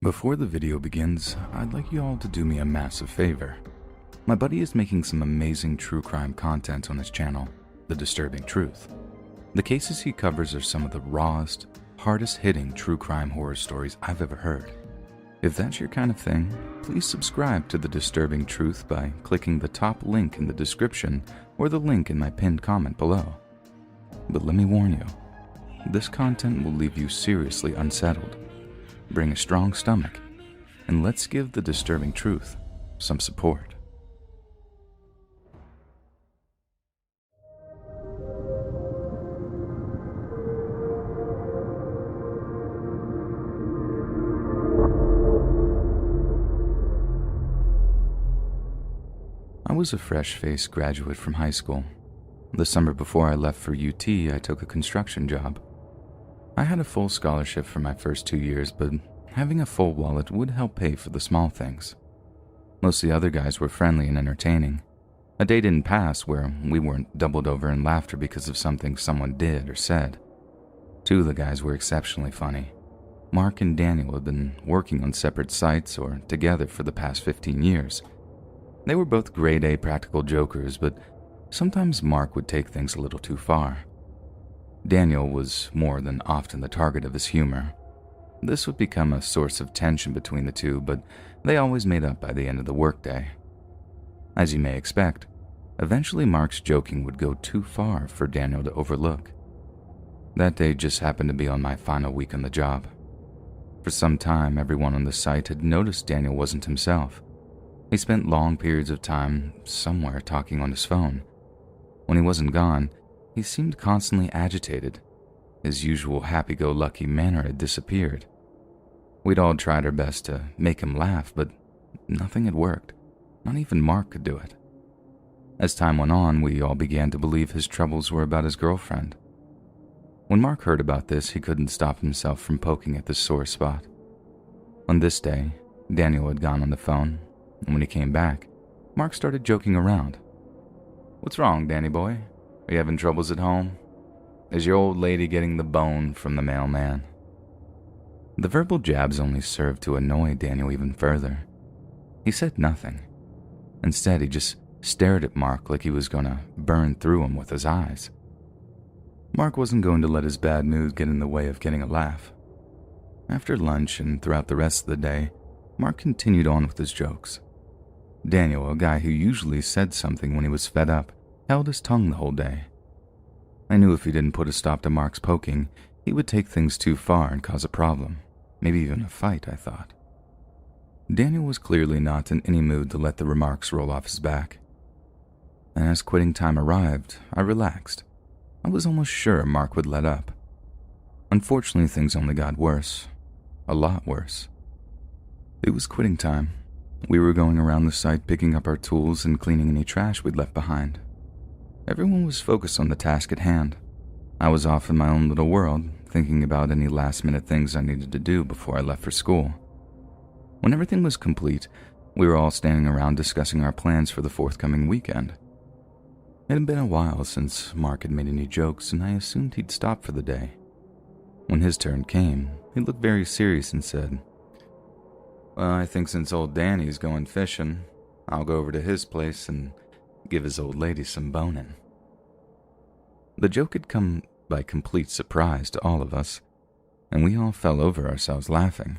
Before the video begins, I'd like you all to do me a massive favor. My buddy is making some amazing true crime content on his channel, The Disturbing Truth. The cases he covers are some of the rawest, hardest-hitting true crime horror stories I've ever heard. If that's your kind of thing, please subscribe to The Disturbing Truth by clicking the top link in the description or the link in my pinned comment below. But let me warn you, this content will leave you seriously unsettled. Bring a strong stomach, and let's give The Disturbing Truth some support. I was a fresh-faced graduate from high school. The summer before I left for UT, I took a construction job. I had a full scholarship for my first 2 years, but having a full wallet would help pay for the small things. Most of the other guys were friendly and entertaining. A day didn't pass where we weren't doubled over in laughter because of something someone did or said. Two of the guys were exceptionally funny. Mark and Daniel had been working on separate sites or together for the past 15 years. They were both grade A practical jokers, but sometimes Mark would take things a little too far. Daniel was more than often the target of his humor. This would become a source of tension between the two, but they always made up by the end of the workday. As you may expect, eventually Mark's joking would go too far for Daniel to overlook. That day just happened to be on my final week on the job. For some time, everyone on the site had noticed Daniel wasn't himself. He spent long periods of time somewhere talking on his phone. When he wasn't gone, he seemed constantly agitated. His usual happy-go-lucky manner had disappeared. We'd all tried our best to make him laugh, but nothing had worked. Not even Mark could do it. As time went on, we all began to believe his troubles were about his girlfriend. When Mark heard about this, he couldn't stop himself from poking at this sore spot. On this day, Daniel had gone on the phone, and when he came back, Mark started joking around. "What's wrong, Danny boy? Are you having troubles at home? Is your old lady getting the bone from the mailman?" The verbal jabs only served to annoy Daniel even further. He said nothing. Instead, he just stared at Mark like he was going to burn through him with his eyes. Mark wasn't going to let his bad mood get in the way of getting a laugh. After lunch and throughout the rest of the day, Mark continued on with his jokes. Daniel, a guy who usually said something when he was fed up, held his tongue the whole day. I knew if he didn't put a stop to Mark's poking, he would take things too far and cause a problem, maybe even a fight, I thought. Daniel was clearly not in any mood to let the remarks roll off his back. And as quitting time arrived, I relaxed. I was almost sure Mark would let up. Unfortunately, things only got worse. A lot worse. It was quitting time. We were going around the site picking up our tools and cleaning any trash we'd left behind. Everyone was focused on the task at hand. I was off in my own little world, thinking about any last-minute things I needed to do before I left for school. When everything was complete, we were all standing around discussing our plans for the forthcoming weekend. It had been a while since Mark had made any jokes, and I assumed he'd stop for the day. When his turn came, he looked very serious and said, "Well, I think since old Danny's going fishing, I'll go over to his place and give his old lady some boning." The joke had come by complete surprise to all of us, and we all fell over ourselves laughing.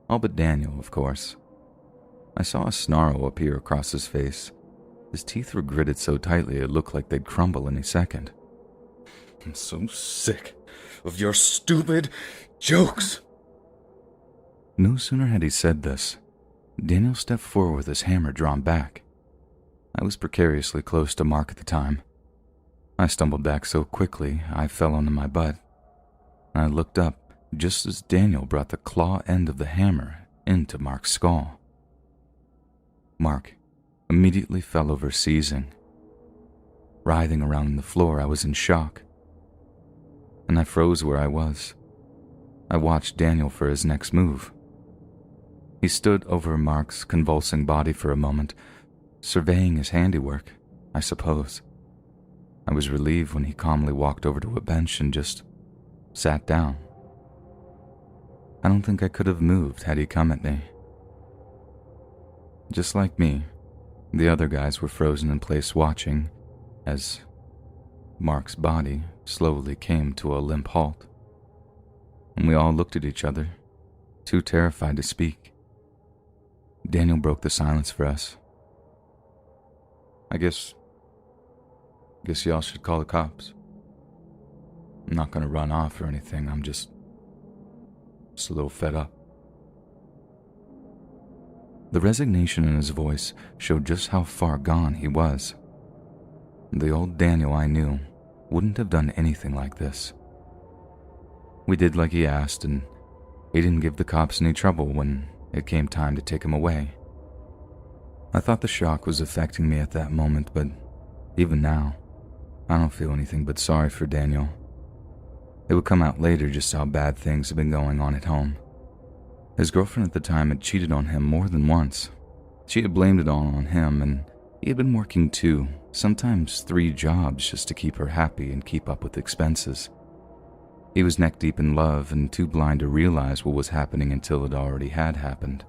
All but Daniel, of course. I saw a snarl appear across his face. His teeth were gritted so tightly it looked like they'd crumble any second. "I'm so sick of your stupid jokes." No sooner had he said this, Daniel stepped forward with his hammer drawn back. I was precariously close to Mark at the time. I stumbled back so quickly I fell onto my butt. I looked up just as Daniel brought the claw end of the hammer into Mark's skull. Mark immediately fell over seizing. Writhing around on the floor, I was in shock. And I froze where I was. I watched Daniel for his next move. He stood over Mark's convulsing body for a moment, surveying his handiwork, I suppose. I was relieved when he calmly walked over to a bench and just sat down. I don't think I could have moved had he come at me. Just like me, the other guys were frozen in place watching as Mark's body slowly came to a limp halt. And we all looked at each other, too terrified to speak. Daniel broke the silence for us. I guess y'all should call the cops. I'm not gonna run off or anything, I'm just a little fed up. The resignation in his voice showed just how far gone he was. The old Daniel I knew wouldn't have done anything like this. We did like he asked, and he didn't give the cops any trouble when it came time to take him away. I thought the shock was affecting me at that moment, but even now, I don't feel anything but sorry for Daniel. It would come out later just how bad things had been going on at home. His girlfriend at the time had cheated on him more than once. She had blamed it all on him, and he had been working 2, sometimes 3 jobs just to keep her happy and keep up with expenses. He was neck deep in love and too blind to realize what was happening until it already had happened.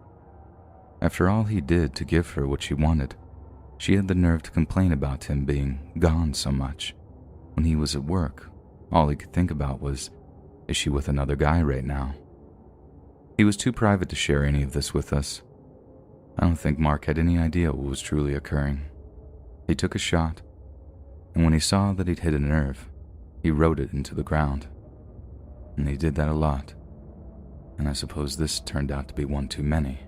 After all he did to give her what she wanted, she had the nerve to complain about him being gone so much. When he was at work, all he could think about was, is she with another guy right now? He was too private to share any of this with us. I don't think Mark had any idea what was truly occurring. He took a shot, and when he saw that he'd hit a nerve, he rode it into the ground. And he did that a lot, and I suppose this turned out to be one too many.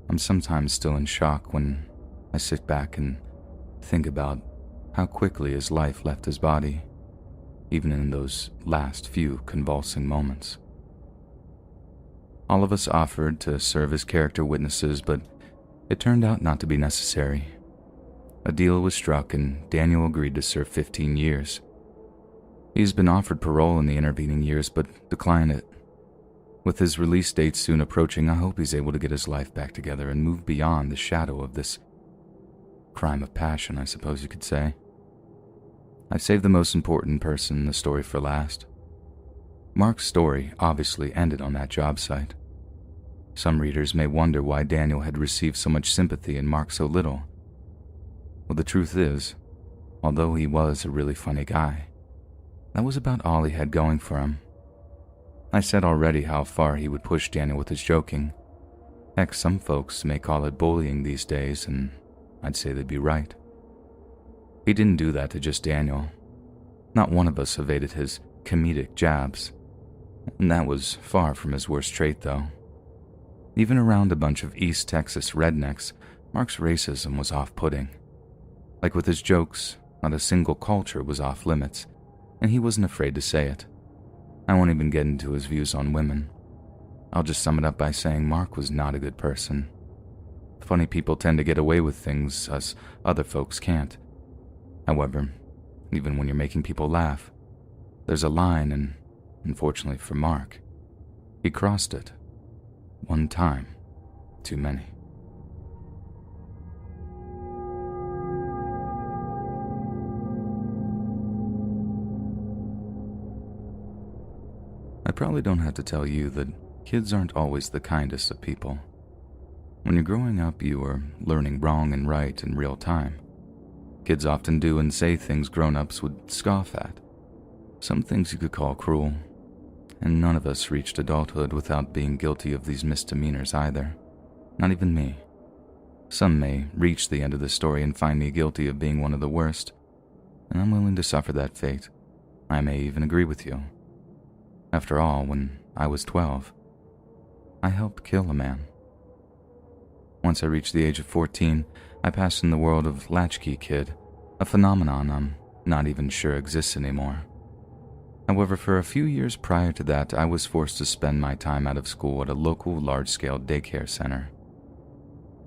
I'm sometimes still in shock when I sit back and think about how quickly his life left his body, even in those last few convulsing moments. All of us offered to serve as character witnesses, but it turned out not to be necessary. A deal was struck and Daniel agreed to serve 15 years. He's been offered parole in the intervening years, but declined it. With his release date soon approaching, I hope he's able to get his life back together and move beyond the shadow of this crime of passion, I suppose you could say. I've saved the most important person in the story for last. Mark's story obviously ended on that job site. Some readers may wonder why Daniel had received so much sympathy and Mark so little. Well, the truth is, although he was a really funny guy, that was about all he had going for him. I said already how far he would push Daniel with his joking. Heck, some folks may call it bullying these days, and I'd say they'd be right. He didn't do that to just Daniel. Not one of us evaded his comedic jabs, and that was far from his worst trait, though. Even around a bunch of East Texas rednecks, Mark's racism was off-putting. Like with his jokes, not a single culture was off-limits, and he wasn't afraid to say it. I won't even get into his views on women. I'll just sum it up by saying Mark was not a good person. Funny people tend to get away with things us other folks can't. However, even when you're making people laugh, there's a line, and unfortunately for Mark, he crossed it. One time too many. I probably don't have to tell you that kids aren't always the kindest of people. When you're growing up, you are learning wrong and right in real time. Kids often do and say things grown-ups would scoff at. Some things you could call cruel, and none of us reached adulthood without being guilty of these misdemeanors either. Not even me. Some may reach the end of the story and find me guilty of being one of the worst, and I'm willing to suffer that fate. I may even agree with you. After all, when I was 12, I helped kill a man. Once I reached the age of 14, I passed in the world of latchkey kid, a phenomenon I'm not even sure exists anymore. However, for a few years prior to that, I was forced to spend my time out of school at a local large-scale daycare center.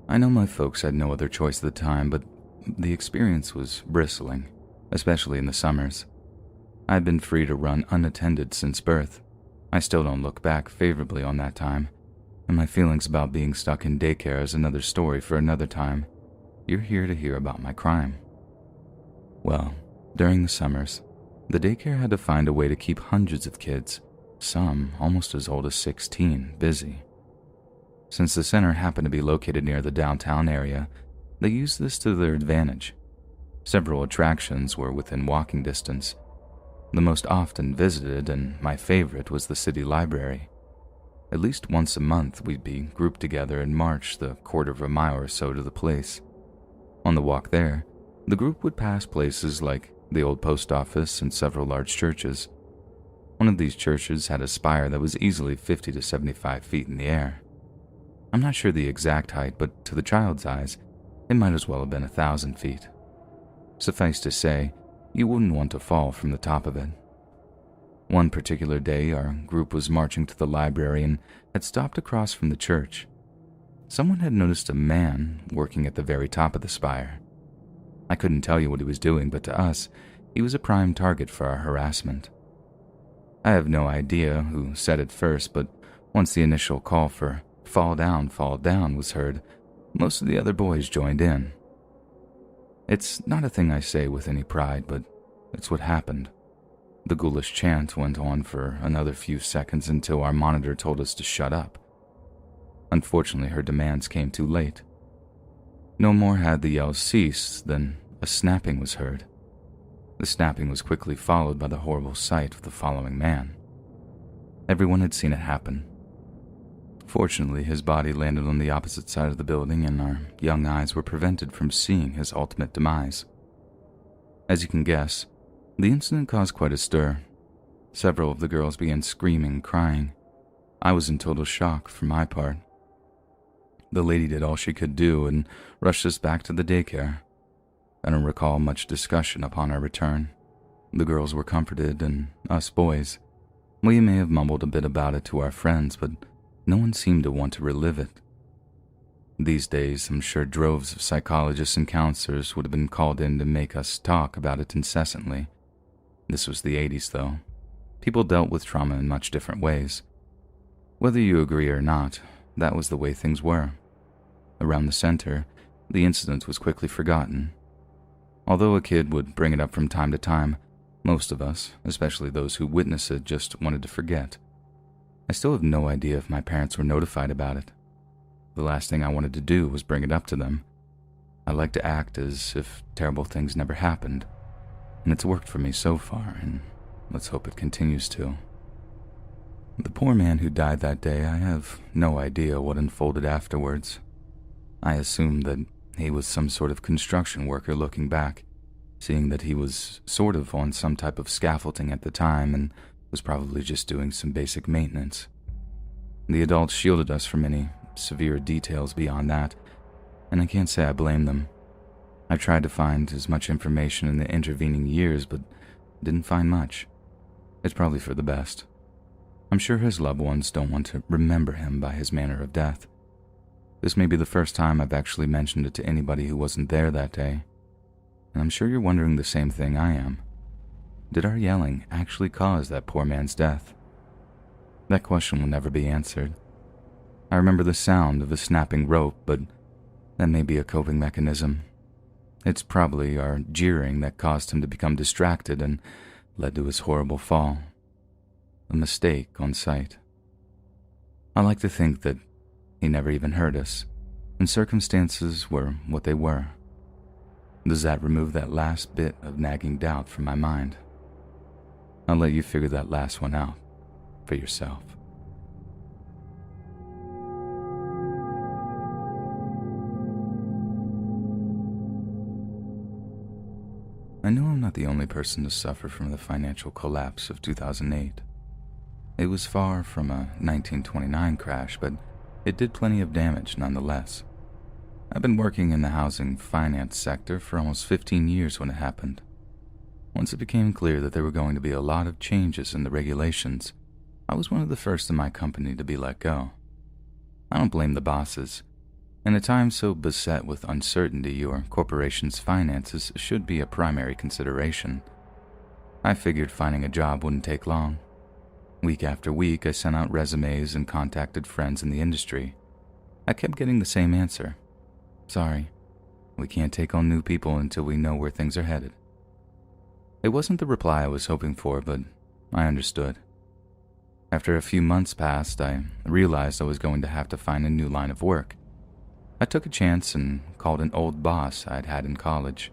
I know my folks had no other choice at the time, but the experience was bristling, especially in the summers. I had been free to run unattended since birth. I still don't look back favorably on that time, and my feelings about being stuck in daycare is another story for another time. You're here to hear about my crime. Well, during the summers, the daycare had to find a way to keep hundreds of kids, some almost as old as 16, busy. Since the center happened to be located near the downtown area, they used this to their advantage. Several attractions were within walking distance. The most often visited and my favorite was the city library. At least once a month we'd be grouped together and march the quarter of a mile or so to the place. On the walk there, the group would pass places like the old post office and several large churches. One of these churches had a spire that was easily 50 to 75 feet in the air. I'm not sure the exact height, but to the child's eyes, it might as well have been 1,000 feet. Suffice to say, you wouldn't want to fall from the top of it. One particular day, our group was marching to the library and had stopped across from the church. Someone had noticed a man working at the very top of the spire. I couldn't tell you what he was doing, but to us, he was a prime target for our harassment. I have no idea who said it first, but once the initial call for fall down, was heard, most of the other boys joined in. It's not a thing I say with any pride, but it's what happened. The ghoulish chant went on for another few seconds until our monitor told us to shut up. Unfortunately, her demands came too late. No more had the yells ceased than a snapping was heard. The snapping was quickly followed by the horrible sight of the following man. Everyone had seen it happen. Fortunately, his body landed on the opposite side of the building and our young eyes were prevented from seeing his ultimate demise. As you can guess, the incident caused quite a stir. Several of the girls began screaming and crying. I was in total shock for my part. The lady did all she could do and rushed us back to the daycare. I don't recall much discussion upon our return. The girls were comforted, and us boys, we may have mumbled a bit about it to our friends, but no one seemed to want to relive it. These days, I'm sure droves of psychologists and counselors would have been called in to make us talk about it incessantly. This was the 80s, though. People dealt with trauma in much different ways. Whether you agree or not, that was the way things were. Around the center, the incident was quickly forgotten. Although a kid would bring it up from time to time, most of us, especially those who witnessed it, just wanted to forget. I still have no idea if my parents were notified about it. The last thing I wanted to do was bring it up to them. I like to act as if terrible things never happened, and it's worked for me so far, and let's hope it continues to. The poor man who died that day, I have no idea what unfolded afterwards. I assumed that he was some sort of construction worker looking back, seeing that he was sort of on some type of scaffolding at the time and was probably just doing some basic maintenance. The adults shielded us from any severe details beyond that, and I can't say I blame them. I tried to find as much information in the intervening years, but didn't find much. It's probably for the best. I'm sure his loved ones don't want to remember him by his manner of death. This may be the first time I've actually mentioned it to anybody who wasn't there that day, and I'm sure you're wondering the same thing I am. Did our yelling actually cause that poor man's death? That question will never be answered. I remember the sound of a snapping rope, but that may be a coping mechanism. It's probably our jeering that caused him to become distracted and led to his horrible fall. A mistake on sight. I like to think that he never even heard us, and circumstances were what they were. Does that remove that last bit of nagging doubt from my mind? I'll let you figure that last one out for yourself. I know I'm not the only person to suffer from the financial collapse of 2008. It was far from a 1929 crash, but it did plenty of damage nonetheless. I've been working in the housing finance sector for almost 15 years when it happened. Once it became clear that there were going to be a lot of changes in the regulations, I was one of the first in my company to be let go. I don't blame the bosses. In a time so beset with uncertainty, your corporation's finances should be a primary consideration. I figured finding a job wouldn't take long. Week after week, I sent out resumes and contacted friends in the industry. I kept getting the same answer. Sorry, we can't take on new people until we know where things are headed. It wasn't the reply I was hoping for, but I understood. After a few months passed, I realized I was going to have to find a new line of work. I took a chance and called an old boss I'd had in college.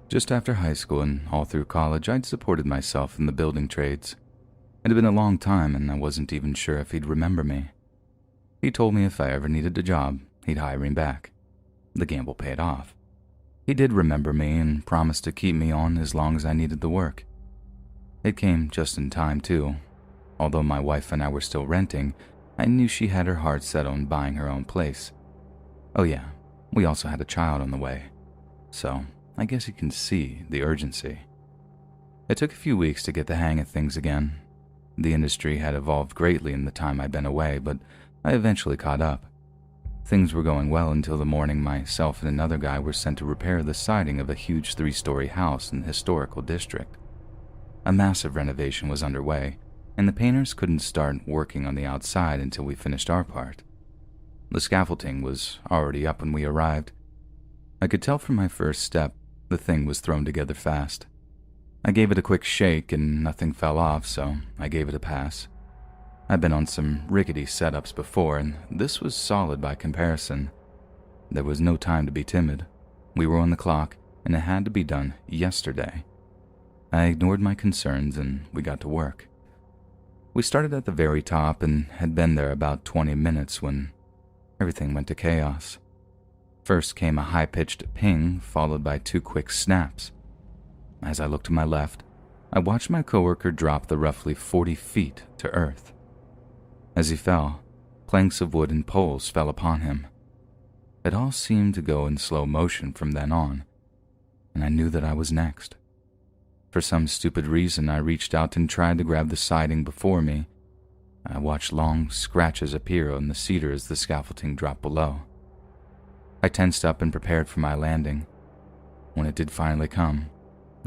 Just after high school and all through college, I'd supported myself in the building trades. It had been a long time, and I wasn't even sure if he'd remember me. He told me if I ever needed a job, he'd hire me back. The gamble paid off. He did remember me and promised to keep me on as long as I needed the work. It came just in time, too. Although my wife and I were still renting, I knew she had her heart set on buying her own place. Oh yeah, we also had a child on the way. So, I guess you can see the urgency. It took a few weeks to get the hang of things again. The industry had evolved greatly in the time I'd been away, but I eventually caught up. Things were going well until the morning myself and another guy were sent to repair the siding of a huge 3-story house in the historical district. A massive renovation was underway, and the painters couldn't start working on the outside until we finished our part. The scaffolding was already up when we arrived. I could tell from my first step the thing was thrown together fast. I gave it a quick shake and nothing fell off, so I gave it a pass. I'd been on some rickety setups before, and this was solid by comparison. There was no time to be timid. We were on the clock, and it had to be done yesterday. I ignored my concerns, and we got to work. We started at the very top and had been there about 20 minutes when everything went to chaos. First came a high-pitched ping, followed by 2 quick snaps. As I looked to my left, I watched my coworker drop the roughly 40 feet to earth. As he fell, planks of wood and poles fell upon him. It all seemed to go in slow motion from then on, and I knew that I was next. For some stupid reason, I reached out and tried to grab the siding before me. I watched long scratches appear on the cedar as the scaffolding dropped below. I tensed up and prepared for my landing. When it did finally come,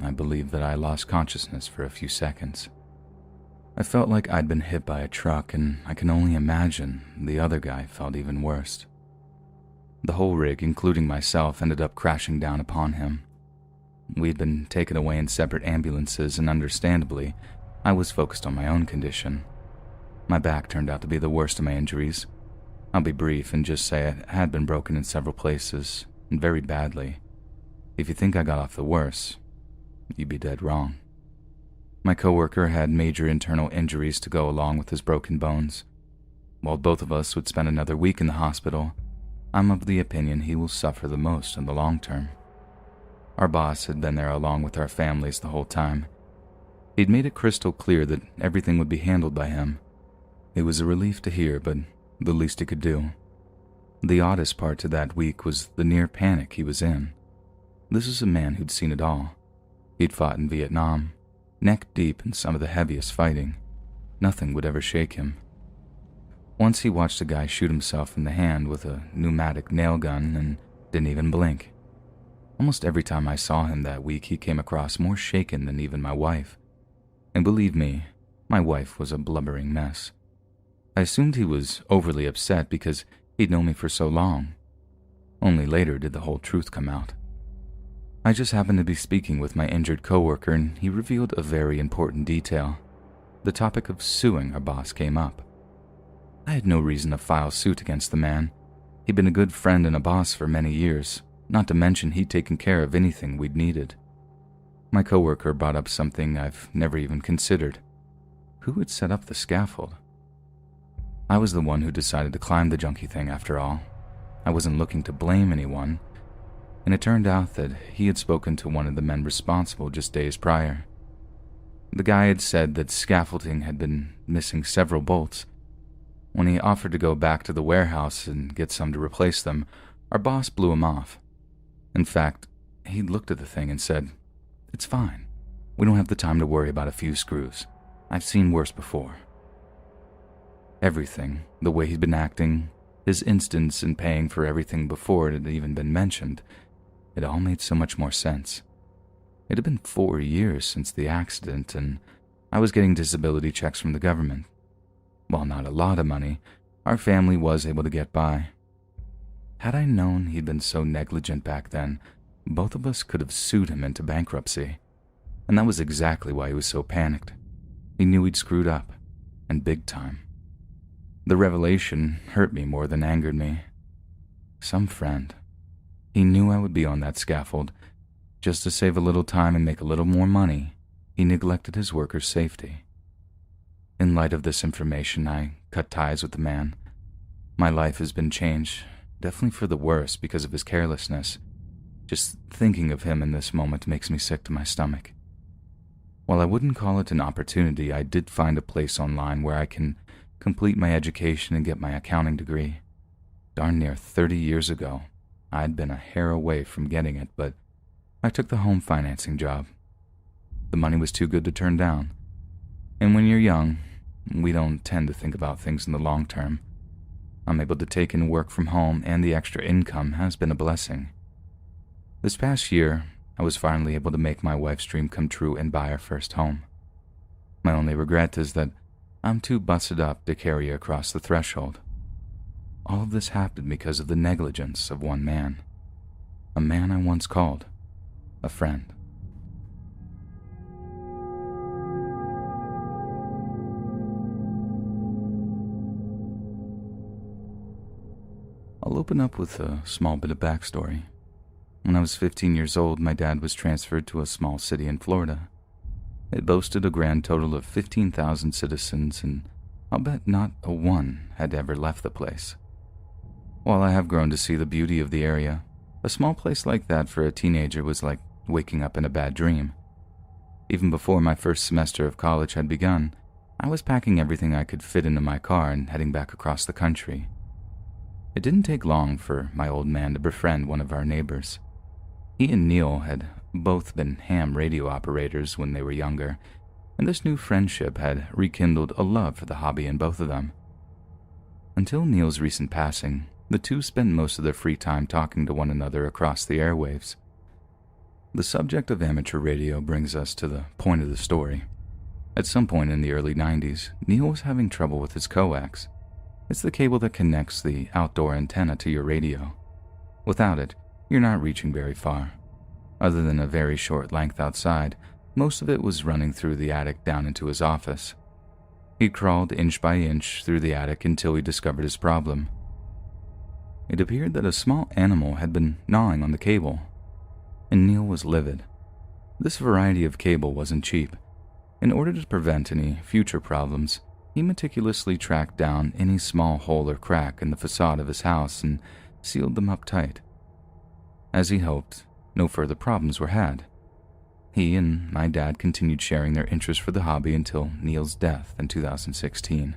I believe that I lost consciousness for a few seconds. I felt like I'd been hit by a truck, and I can only imagine the other guy felt even worse. The whole rig, including myself, ended up crashing down upon him. We'd been taken away in separate ambulances, and understandably, I was focused on my own condition. My back turned out to be the worst of my injuries. I'll be brief and just say it had been broken in several places, and very badly. If you think I got off the worst, you'd be dead wrong. My coworker had major internal injuries to go along with his broken bones. While both of us would spend another week in the hospital, I'm of the opinion he will suffer the most in the long term. Our boss had been there along with our families the whole time. He'd made it crystal clear that everything would be handled by him. It was a relief to hear, but the least he could do. The oddest part to that week was the near panic he was in. This is a man who'd seen it all. He'd fought in Vietnam, neck deep in some of the heaviest fighting. Nothing would ever shake him. Once he watched a guy shoot himself in the hand with a pneumatic nail gun and didn't even blink. Almost every time I saw him that week, he came across more shaken than even my wife. And believe me, my wife was a blubbering mess. I assumed he was overly upset because he'd known me for so long. Only later did the whole truth come out. I just happened to be speaking with my injured coworker, and he revealed a very important detail. The topic of suing our boss came up. I had no reason to file suit against the man. He'd been a good friend and a boss for many years, not to mention he'd taken care of anything we'd needed. My coworker brought up something I've never even considered. Who had set up the scaffold? I was the one who decided to climb the junky thing after all. I wasn't looking to blame anyone, and it turned out that he had spoken to one of the men responsible just days prior. The guy had said that scaffolding had been missing several bolts. When he offered to go back to the warehouse and get some to replace them, our boss blew him off. In fact, he looked at the thing and said, "It's fine. We don't have the time to worry about a few screws. I've seen worse before." Everything, the way he'd been acting, his instance in paying for everything before it had even been mentioned, it all made so much more sense. It had been 4 years since the accident, and I was getting disability checks from the government. While not a lot of money, our family was able to get by. Had I known he'd been so negligent back then, both of us could have sued him into bankruptcy. And that was exactly why he was so panicked. He knew he'd screwed up. and big time. The revelation hurt me more than angered me. Some friend. He knew I would be on that scaffold. Just to save a little time and make a little more money, he neglected his workers' safety. In light of this information, I cut ties with the man. My life has been changed, definitely for the worse because of his carelessness. Just thinking of him in this moment makes me sick to my stomach. While I wouldn't call it an opportunity, I did find a place online where I can complete my education and get my accounting degree. Darn near 30 years ago, I'd been a hair away from getting it, but I took the home financing job. The money was too good to turn down. And when you're young, we don't tend to think about things in the long term. I'm able to take in work from home, and the extra income has been a blessing. This past year, I was finally able to make my wife's dream come true and buy our first home. My only regret is that I'm too busted up to carry her across the threshold. All of this happened because of the negligence of one man. A man I once called a friend. I'll open up with a small bit of backstory. When I was 15 years old, my dad was transferred to a small city in Florida. It boasted a grand total of 15,000 citizens, and I'll bet not a one had ever left the place. While I have grown to see the beauty of the area, a small place like that for a teenager was like waking up in a bad dream. Even before my first semester of college had begun, I was packing everything I could fit into my car and heading back across the country. It didn't take long for my old man to befriend one of our neighbors. He and Neil had both been ham radio operators when they were younger, and this new friendship had rekindled a love for the hobby in both of them. Until Neil's recent passing, the two spent most of their free time talking to one another across the airwaves. The subject of amateur radio brings us to the point of the story. At some point in the early 90s, Neil was having trouble with his coax. It's the cable that connects the outdoor antenna to your radio. Without it, you're not reaching very far. Other than a very short length outside, most of it was running through the attic down into his office. He crawled inch by inch through the attic until he discovered his problem. It appeared that a small animal had been gnawing on the cable, and Neil was livid. This variety of cable wasn't cheap. In order to prevent any future problems, he meticulously tracked down any small hole or crack in the facade of his house and sealed them up tight. As he hoped, no further problems were had. He and my dad continued sharing their interest for the hobby until Neil's death in 2016.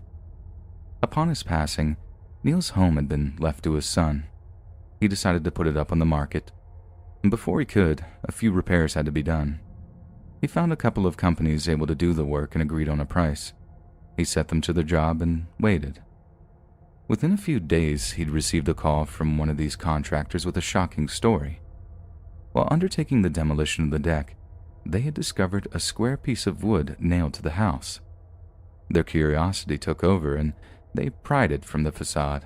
Upon his passing, Neil's home had been left to his son. He decided to put it up on the market, and before he could, a few repairs had to be done. He found a couple of companies able to do the work and agreed on a price. He set them to their job and waited. Within a few days, he'd received a call from one of these contractors with a shocking story. While undertaking the demolition of the deck, they had discovered a square piece of wood nailed to the house. Their curiosity took over, and they pried it from the facade.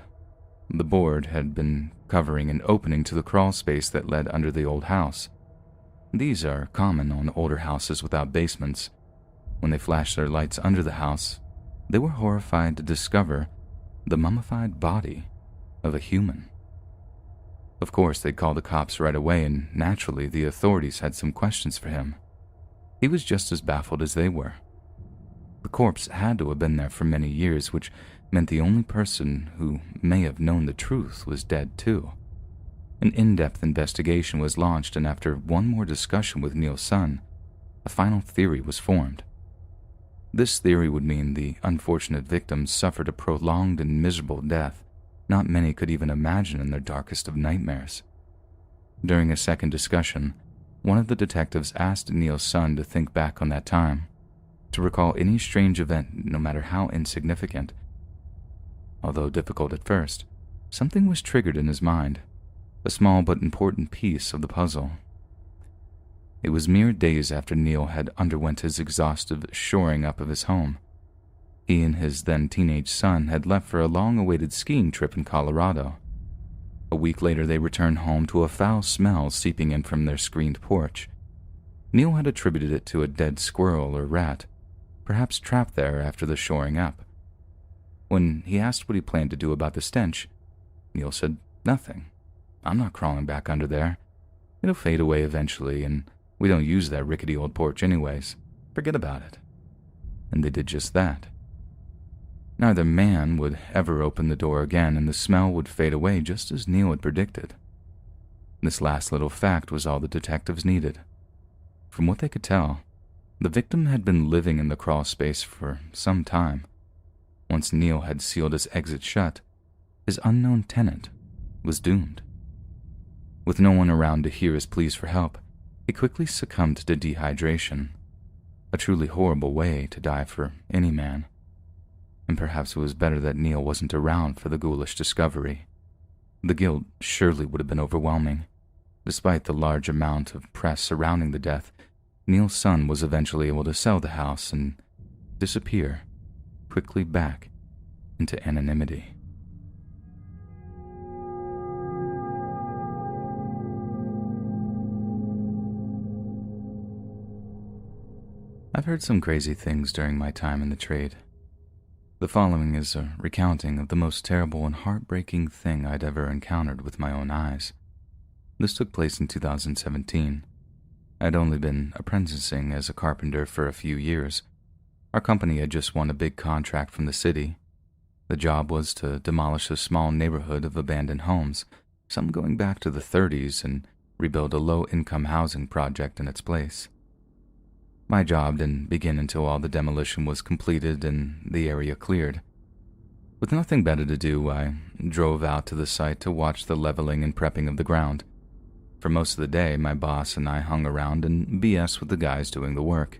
The board had been covering an opening to the crawl space that led under the old house. These are common on older houses without basements. When they flashed their lights under the house, they were horrified to discover the mummified body of a human. Of course, they'd called the cops right away, and naturally the authorities had some questions for him. He was just as baffled as they were. The corpse had to have been there for many years, which meant the only person who may have known the truth was dead too. An in-depth investigation was launched, and after one more discussion with Neil's son, a final theory was formed. This theory would mean the unfortunate victim suffered a prolonged and miserable death not many could even imagine in their darkest of nightmares. During a second discussion, one of the detectives asked Neil's son to think back on that time, to recall any strange event, no matter how insignificant. Although difficult at first, something was triggered in his mind, a small but important piece of the puzzle. It was mere days after Neil had underwent his exhaustive shoring up of his home. He and his then teenage son had left for a long-awaited skiing trip in Colorado. A week later, they returned home to a foul smell seeping in from their screened porch. Neil had attributed it to a dead squirrel or rat, perhaps trapped there after the shoring up. When he asked what he planned to do about the stench, Neil said, "Nothing. I'm not crawling back under there. It'll fade away eventually, and we don't use that rickety old porch anyways. Forget about it." And they did just that. Neither man would ever open the door again, and the smell would fade away just as Neil had predicted. This last little fact was all the detectives needed. From what they could tell, the victim had been living in the crawl space for some time. Once Neil had sealed his exit shut, his unknown tenant was doomed. With no one around to hear his pleas for help, he quickly succumbed to dehydration, a truly horrible way to die for any man. And perhaps it was better that Neil wasn't around for the ghoulish discovery. The guilt surely would have been overwhelming. Despite the large amount of press surrounding the death, Neil's son was eventually able to sell the house and disappear quickly back into anonymity. I've heard some crazy things during my time in the trade. The following is a recounting of the most terrible and heartbreaking thing I'd ever encountered with my own eyes. This took place in 2017. I'd only been apprenticing as a carpenter for a few years. Our company had just won a big contract from the city. The job was to demolish a small neighborhood of abandoned homes, some going back to the 30s, and rebuild a low-income housing project in its place. My job didn't begin until all the demolition was completed and the area cleared. With nothing better to do, I drove out to the site to watch the leveling and prepping of the ground. For most of the day, my boss and I hung around and BS with the guys doing the work.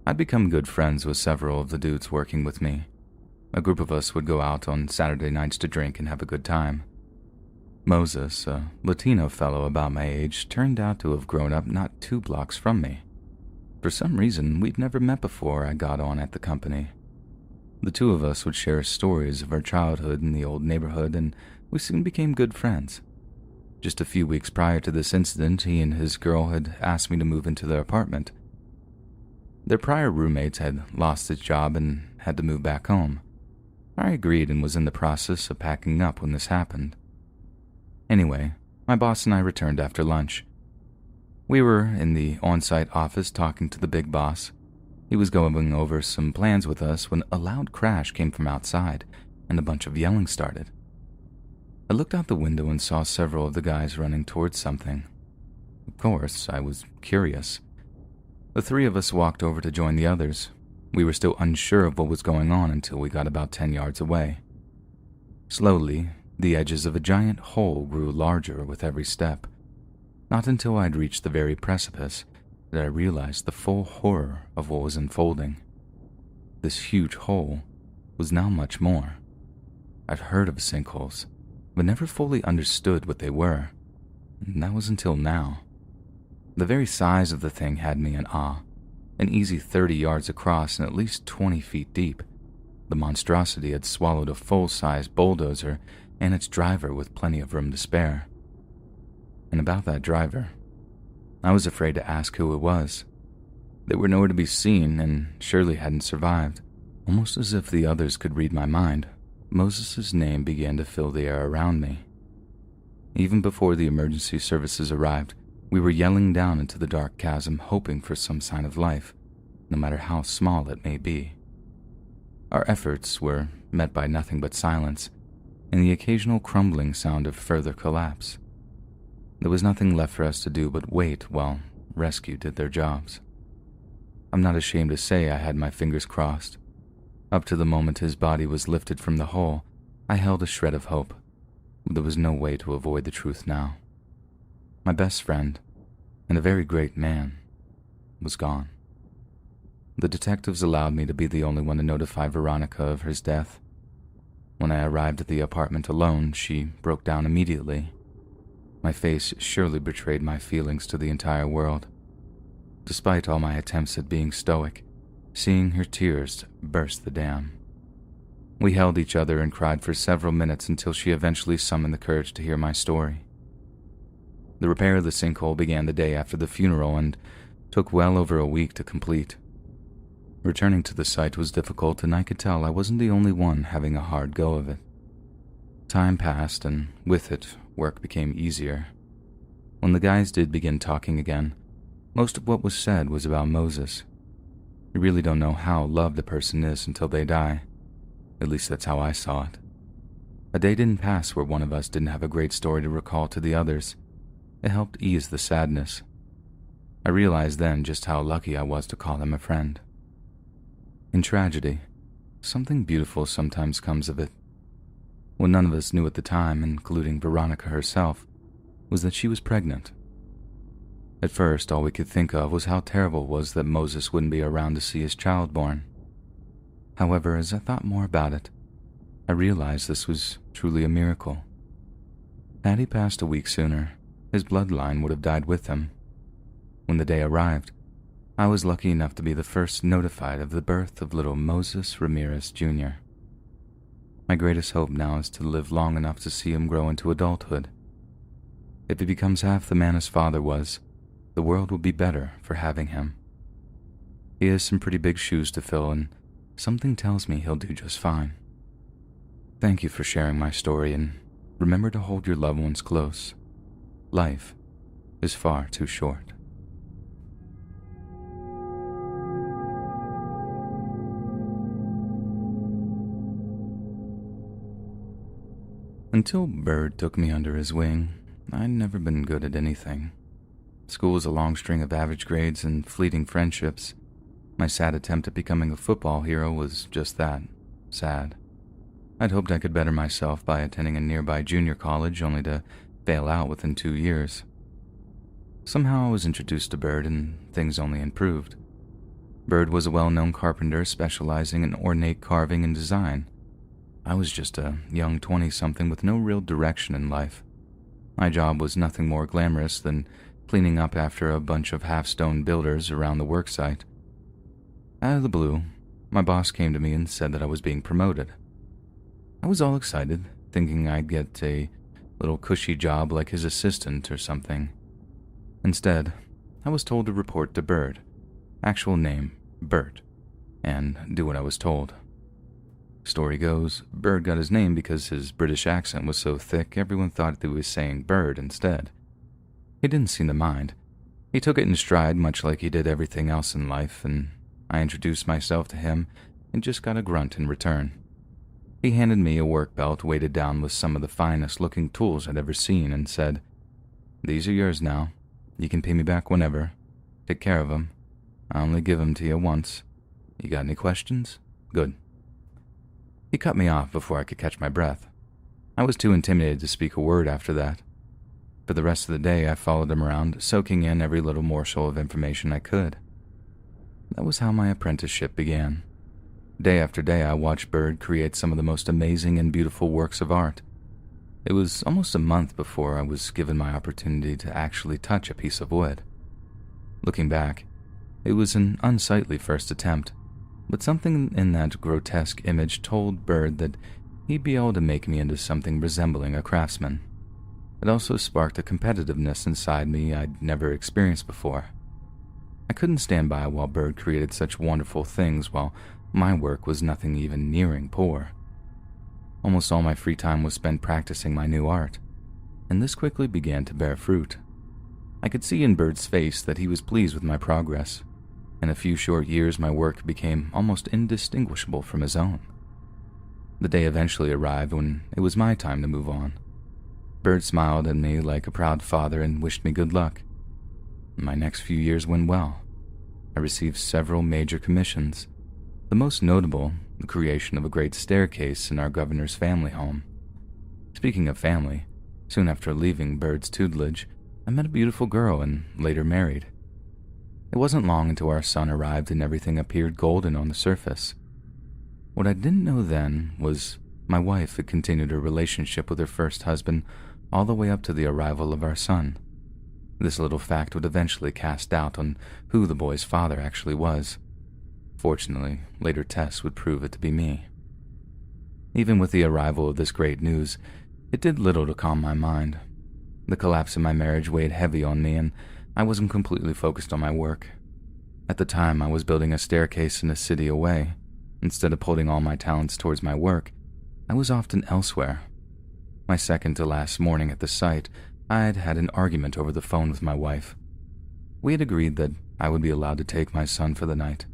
I'd become good friends with several of the dudes working with me. A group of us would go out on Saturday nights to drink and have a good time. Moses, a Latino fellow about my age, turned out to have grown up not 2 blocks from me. For some reason, we'd never met before I got on at the company. The two of us would share stories of our childhood in the old neighborhood, and we soon became good friends. Just a few weeks prior to this incident, he and his girl had asked me to move into their apartment. Their prior roommates had lost his job and had to move back home. I agreed and was in the process of packing up when this happened. Anyway, my boss and I returned after lunch. We were in the on-site office talking to the big boss. He was going over some plans with us when a loud crash came from outside and a bunch of yelling started. I looked out the window and saw several of the guys running towards something. Of course, I was curious. The 3 of us walked over to join the others. We were still unsure of what was going on until we got about 10 yards away. Slowly, the edges of a giant hole grew larger with every step. Not until I'd reached the very precipice did I realize the full horror of what was unfolding. This huge hole was now much more. I'd heard of sinkholes, but never fully understood what they were, and that was until now. The very size of the thing had me in awe. An easy 30 yards across and at least 20 feet deep. The monstrosity had swallowed a full-size bulldozer and its driver with plenty of room to spare. And about that driver, I was afraid to ask who it was. They were nowhere to be seen and surely hadn't survived. Almost as if the others could read my mind, Moses' name began to fill the air around me. Even before the emergency services arrived, we were yelling down into the dark chasm, hoping for some sign of life, no matter how small it may be. Our efforts were met by nothing but silence and the occasional crumbling sound of further collapse. There was nothing left for us to do but wait while rescue did their jobs. I'm not ashamed to say I had my fingers crossed. Up to the moment his body was lifted from the hole, I held a shred of hope, but there was no way to avoid the truth now. My best friend, and a very great man, was gone. The detectives allowed me to be the only one to notify Veronica of his death. When I arrived at the apartment alone, she broke down immediately. My face surely betrayed my feelings to the entire world. Despite all my attempts at being stoic, seeing her tears burst the dam. We held each other and cried for several minutes until she eventually summoned the courage to hear my story. The repair of the sinkhole began the day after the funeral and took well over a week to complete. Returning to the site was difficult, and I could tell I wasn't the only one having a hard go of it. Time passed, and with it, work became easier. When the guys did begin talking again, most of what was said was about Moses. You really don't know how loved a person is until they die. At least that's how I saw it. A day didn't pass where one of us didn't have a great story to recall to the others. It helped ease the sadness. I realized then just how lucky I was to call him a friend. In tragedy, something beautiful sometimes comes of it. What none of us knew at the time, including Veronica herself, was that she was pregnant. At first, all we could think of was how terrible it was that Moses wouldn't be around to see his child born. However, as I thought more about it, I realized this was truly a miracle. Had he passed a week sooner, his bloodline would have died with him. When the day arrived, I was lucky enough to be the first notified of the birth of little Moses Ramirez Jr. My greatest hope now is to live long enough to see him grow into adulthood. If he becomes half the man his father was, the world will be better for having him. He has some pretty big shoes to fill, and something tells me he'll do just fine. Thank you for sharing my story, and remember to hold your loved ones close. Life is far too short. Until Bird took me under his wing, I'd never been good at anything. School was a long string of average grades and fleeting friendships. My sad attempt at becoming a football hero was just that, sad. I'd hoped I could better myself by attending a nearby junior college, only to fail out within 2 years. Somehow I was introduced to Bird, and things only improved. Bird was a well-known carpenter specializing in ornate carving and design. I was just a young 20-something with no real direction in life. My job was nothing more glamorous than cleaning up after a bunch of half-stone builders around the worksite. Out of the blue, my boss came to me and said that I was being promoted. I was all excited, thinking I'd get a little cushy job like his assistant or something. Instead, I was told to report to Bird, actual name, Bert, and do what I was told. Story goes, Bird got his name because his British accent was so thick everyone thought that he was saying bird instead. He didn't seem to mind. He took it in stride much like he did everything else in life, and I introduced myself to him and just got a grunt in return. He handed me a work belt weighted down with some of the finest looking tools I'd ever seen and said, "These are yours now. You can pay me back whenever. Take care of them. I only give them to you once. You got any questions? Good." He cut me off before I could catch my breath. I was too intimidated to speak a word after that. For the rest of the day, I followed him around, soaking in every little morsel of information I could. That was how my apprenticeship began. Day after day, I watched Bird create some of the most amazing and beautiful works of art. It was almost a month before I was given my opportunity to actually touch a piece of wood. Looking back, it was an unsightly first attempt, but something in that grotesque image told Bird that he'd be able to make me into something resembling a craftsman. It also sparked a competitiveness inside me I'd never experienced before. I couldn't stand by while Bird created such wonderful things while my work was nothing even nearing poor. Almost all my free time was spent practicing my new art, and this quickly began to bear fruit. I could see in Bird's face that he was pleased with my progress. In a few short years, my work became almost indistinguishable from his own. The day eventually arrived when it was my time to move on. Bird smiled at me like a proud father and wished me good luck. My next few years went well. I received several major commissions, the most notable the creation of a great staircase in our governor's family home. Speaking of family, soon after leaving Bird's tutelage, I met a beautiful girl and later married. It wasn't long until our son arrived and everything appeared golden on the surface. What I didn't know then was my wife had continued her relationship with her first husband all the way up to the arrival of our son. This little fact would eventually cast doubt on who the boy's father actually was. Fortunately, later tests would prove it to be me. Even with the arrival of this great news, it did little to calm my mind. The collapse of my marriage weighed heavy on me, and I wasn't completely focused on my work. At the time, I was building a staircase in a city away. Instead of putting all my talents towards my work, I was often elsewhere. My second to last morning at the site, I had had an argument over the phone with my wife. We had agreed that I would be allowed to take my son for the night.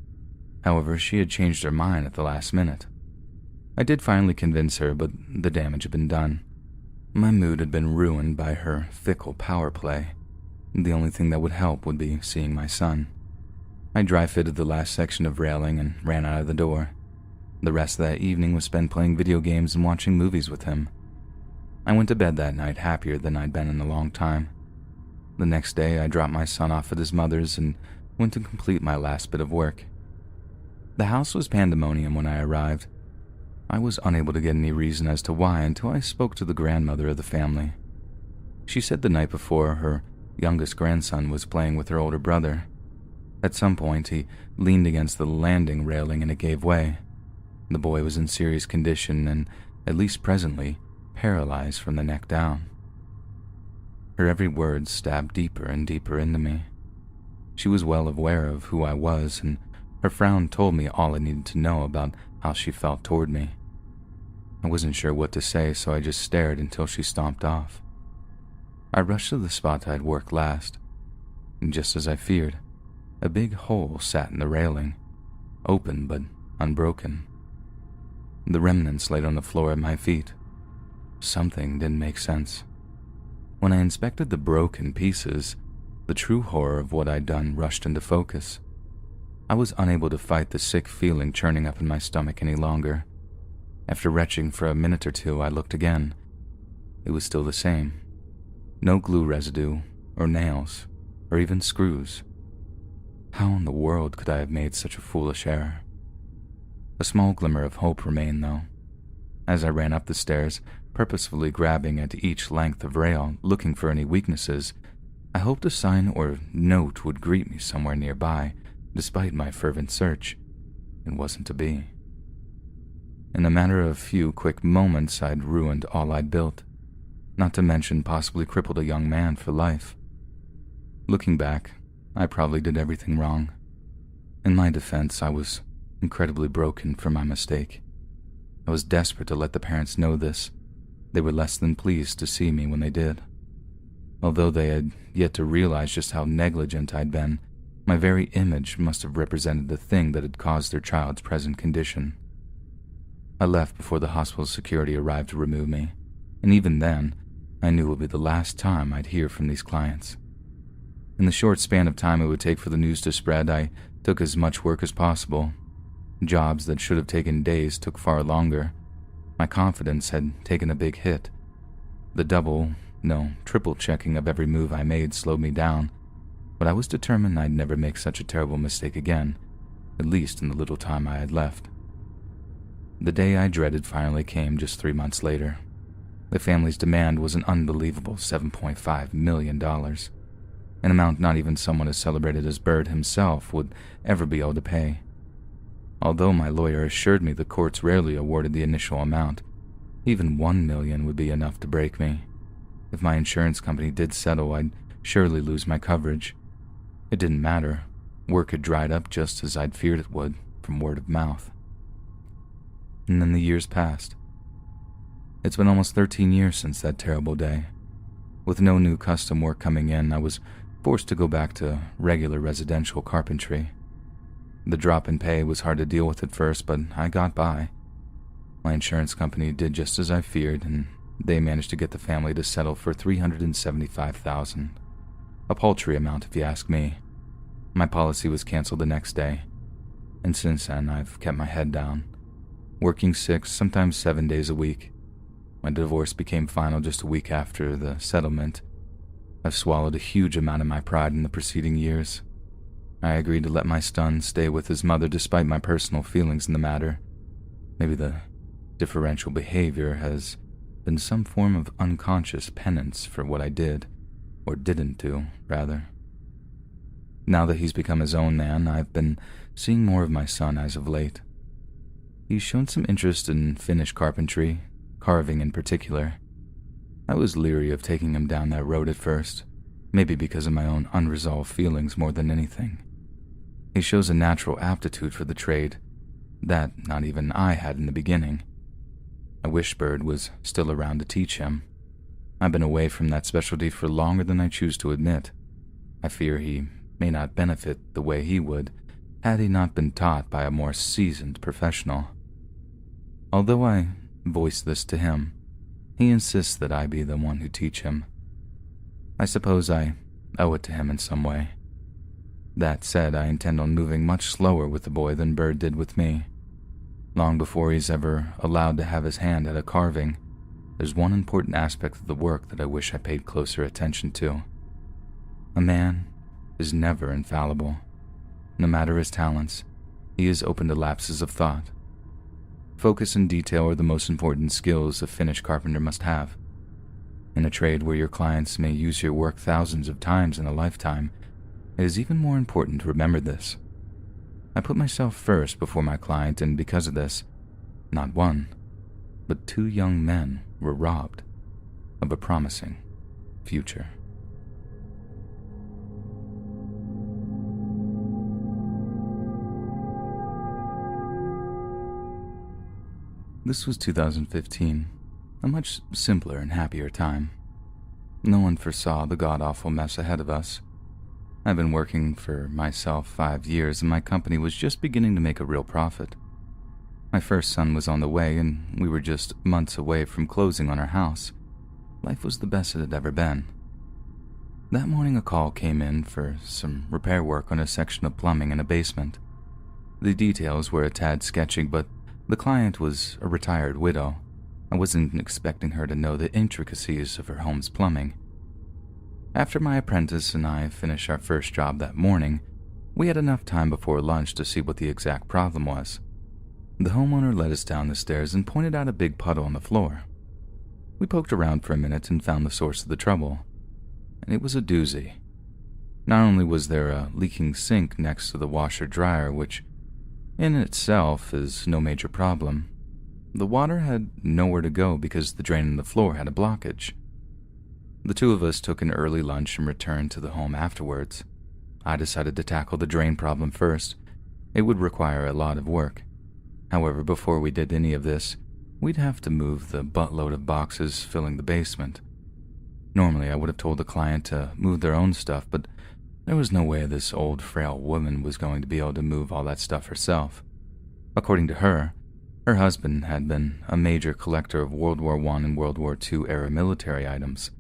However, she had changed her mind at the last minute. I did finally convince her, but the damage had been done. My mood had been ruined by her fickle power play. The only thing that would help would be seeing my son. I dry-fitted the last section of railing and ran out of the door. The rest of that evening was spent playing video games and watching movies with him. I went to bed that night happier than I'd been in a long time. The next day, I dropped my son off at his mother's and went to complete my last bit of work. The house was pandemonium when I arrived. I was unable to get any reason as to why until I spoke to the grandmother of the family. She said the night before her youngest grandson was playing with her older brother. At some point, he leaned against the landing railing and it gave way. The boy was in serious condition and, at least presently, paralyzed from the neck down. Her every word stabbed deeper and deeper into me. She was well aware of who I was, and her frown told me all I needed to know about how she felt toward me. I wasn't sure what to say, so I just stared until she stomped off. I rushed to the spot I'd worked last, and just as I feared, a big hole sat in the railing, open but unbroken. The remnants laid on the floor at my feet. Something didn't make sense. When I inspected the broken pieces, the true horror of what I'd done rushed into focus. I was unable to fight the sick feeling churning up in my stomach any longer. After retching for a minute or two, I looked again. It was still the same. No glue residue, or nails, or even screws. How in the world could I have made such a foolish error? A small glimmer of hope remained, though. As I ran up the stairs, purposefully grabbing at each length of rail, looking for any weaknesses, I hoped a sign or note would greet me somewhere nearby. Despite my fervent search, it wasn't to be. In a matter of a few quick moments, I'd ruined all I'd built, not to mention possibly crippled a young man for life. Looking back, I probably did everything wrong. In my defense, I was incredibly broken for my mistake. I was desperate to let the parents know this. They were less than pleased to see me when they did. Although they had yet to realize just how negligent I'd been, my very image must have represented the thing that had caused their child's present condition. I left before the hospital security arrived to remove me, and even then, I knew it would be the last time I'd hear from these clients. In the short span of time it would take for the news to spread, I took as much work as possible. Jobs that should have taken days took far longer. My confidence had taken a big hit. The triple checking of every move I made slowed me down, but I was determined I'd never make such a terrible mistake again, at least in the little time I had left. The day I dreaded finally came just 3 months later. The family's demand was an unbelievable $7.5 million, an amount not even someone as celebrated as Bird himself would ever be able to pay. Although my lawyer assured me the courts rarely awarded the initial amount, even $1 million would be enough to break me. If my insurance company did settle, I'd surely lose my coverage. It didn't matter. Work had dried up just as I'd feared it would, from word of mouth. And then the years passed. It's been almost 13 years since that terrible day. With no new custom work coming in, I was forced to go back to regular residential carpentry. The drop in pay was hard to deal with at first, but I got by. My insurance company did just as I feared, and they managed to get the family to settle for $375,000. A paltry amount, if you ask me. My policy was canceled the next day, and since then I've kept my head down, working 6, sometimes 7 days a week. My divorce became final just a week after the settlement. I've swallowed a huge amount of my pride in the preceding years. I agreed to let my son stay with his mother despite my personal feelings in the matter. Maybe the differential behavior has been some form of unconscious penance for what I did, or didn't do, rather. Now that he's become his own man, I've been seeing more of my son as of late. He's shown some interest in Finnish carpentry, carving in particular. I was leery of taking him down that road at first, maybe because of my own unresolved feelings more than anything. He shows a natural aptitude for the trade that not even I had in the beginning. I wish Bird was still around to teach him. I've been away from that specialty for longer than I choose to admit. I fear he may not benefit the way he would had he not been taught by a more seasoned professional. Although I voice this to him, he insists that I be the one who teach him. I suppose I owe it to him in some way. That said, I intend on moving much slower with the boy than Bird did with me. Long before he's ever allowed to have his hand at a carving, there's one important aspect of the work that I wish I paid closer attention to. A man is never infallible. No matter his talents, he is open to lapses of thought. Focus and detail are the most important skills a finished carpenter must have. In a trade where your clients may use your work thousands of times in a lifetime, it is even more important to remember this. I put myself first before my client, and because of this, not one, but 2 young men were robbed of a promising future. This was 2015, a much simpler and happier time. No one foresaw the god-awful mess ahead of us. I've been working for myself 5 years, and my company was just beginning to make a real profit. My first son was on the way, and we were just months away from closing on our house. Life was the best it had ever been. That morning a call came in for some repair work on a section of plumbing in a basement. The details were a tad sketchy, but the client was a retired widow. I wasn't expecting her to know the intricacies of her home's plumbing. After my apprentice and I finished our first job that morning, we had enough time before lunch to see what the exact problem was. The homeowner led us down the stairs and pointed out a big puddle on the floor. We poked around for a minute and found the source of the trouble, and it was a doozy. Not only was there a leaking sink next to the washer-dryer, which in itself is no major problem, the water had nowhere to go because the drain in the floor had a blockage. The 2 of us took an early lunch and returned to the home afterwards. I decided to tackle the drain problem first. It would require a lot of work. However, before we did any of this, we'd have to move the buttload of boxes filling the basement. Normally, I would have told the client to move their own stuff, but there was no way this old, frail woman was going to be able to move all that stuff herself. According to her husband had been a major collector of World War I and World War II era military items.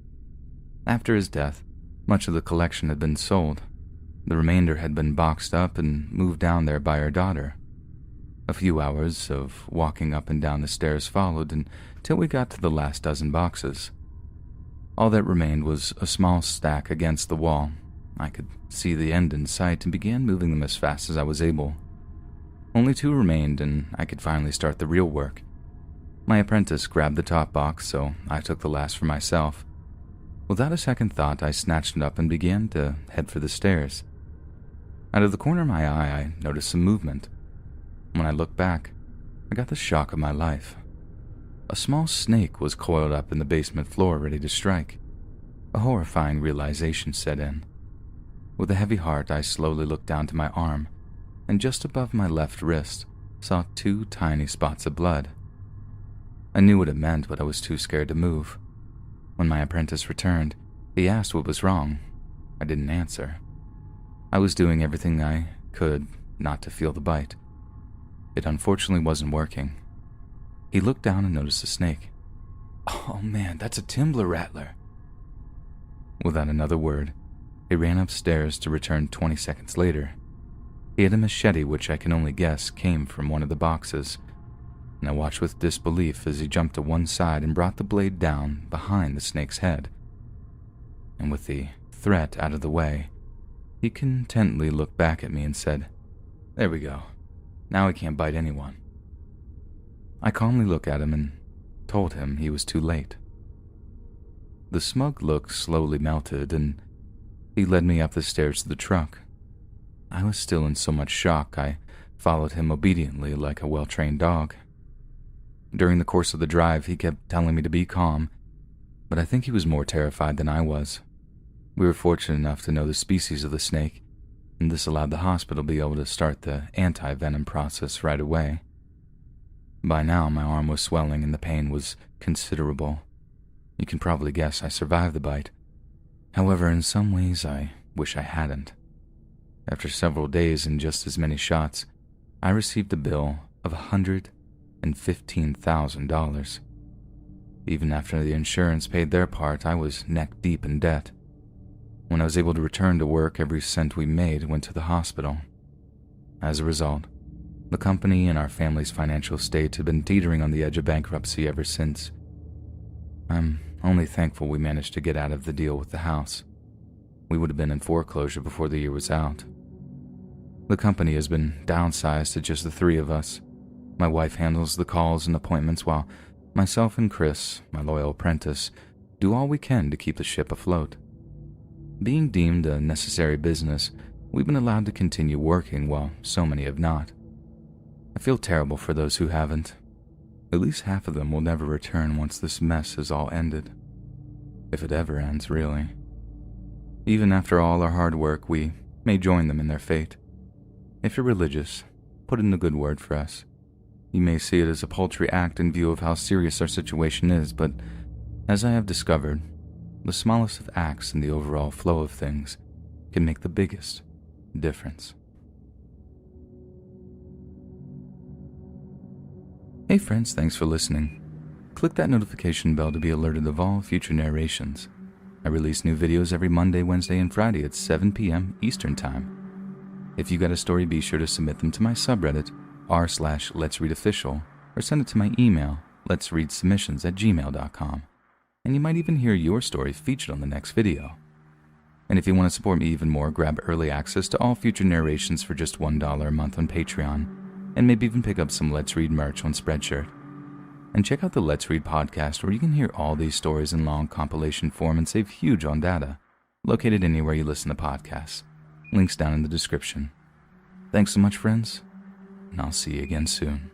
After his death, much of the collection had been sold. The remainder had been boxed up and moved down there by her daughter. A few hours of walking up and down the stairs followed until we got to the last dozen boxes. All that remained was a small stack against the wall. I could see the end in sight and began moving them as fast as I was able. Only 2 remained, and I could finally start the real work. My apprentice grabbed the top box, so I took the last for myself. Without a second thought, I snatched it up and began to head for the stairs. Out of the corner of my eye, I noticed some movement. When I looked back, I got the shock of my life. A small snake was coiled up in the basement floor, ready to strike. A horrifying realization set in. With a heavy heart, I slowly looked down to my arm, and just above my left wrist, saw 2 tiny spots of blood. I knew what it meant, but I was too scared to move. When my apprentice returned, he asked what was wrong. I didn't answer. I was doing everything I could not to feel the bite. It unfortunately wasn't working. He looked down and noticed the snake. "Oh man, that's a Timbler rattler." Without another word, he ran upstairs to return 20 seconds later. He had a machete which I can only guess came from one of the boxes, and I watched with disbelief as he jumped to one side and brought the blade down behind the snake's head. And with the threat out of the way, he contentedly looked back at me and said, "There we go. Now he can't bite anyone." I calmly looked at him and told him he was too late. The smug look slowly melted, and he led me up the stairs to the truck. I was still in so much shock, I followed him obediently like a well-trained dog. During the course of the drive, he kept telling me to be calm, but I think he was more terrified than I was. We were fortunate enough to know the species of the snake, and this allowed the hospital to be able to start the anti-venom process right away. By now, my arm was swelling and the pain was considerable. You can probably guess I survived the bite. However, in some ways, I wish I hadn't. After several days and just as many shots, I received a bill of $115,000. Even after the insurance paid their part, I was neck deep in debt. When I was able to return to work, every cent we made went to the hospital. As a result, the company and our family's financial state had been teetering on the edge of bankruptcy ever since. I'm only thankful we managed to get out of the deal with the house. We would have been in foreclosure before the year was out. The company has been downsized to just the three of us. My wife handles the calls and appointments while myself and Chris, my loyal apprentice, do all we can to keep the ship afloat. Being deemed a necessary business, we've been allowed to continue working while so many have not. I feel terrible for those who haven't. At least half of them will never return once this mess is all ended. If it ever ends, really. Even after all our hard work, we may join them in their fate. If you're religious, put in a good word for us. You may see it as a paltry act in view of how serious our situation is, but as I have discovered, the smallest of acts in the overall flow of things can make the biggest difference. Hey friends, thanks for listening. Click that notification bell to be alerted of all future narrations. I release new videos every Monday, Wednesday, and Friday at 7 p.m. Eastern Time. If you got a story, be sure to submit them to my subreddit, r/letsreadofficial, or send it to my email, letsreadsubmissions@gmail.com. And you might even hear your story featured on the next video. And if you want to support me even more, grab early access to all future narrations for just $1 a month on Patreon, and maybe even pick up some Let's Read merch on Spreadshirt. And check out the Let's Read podcast, where you can hear all these stories in long compilation form and save huge on data, located anywhere you listen to podcasts. Links down in the description. Thanks so much, friends, and I'll see you again soon.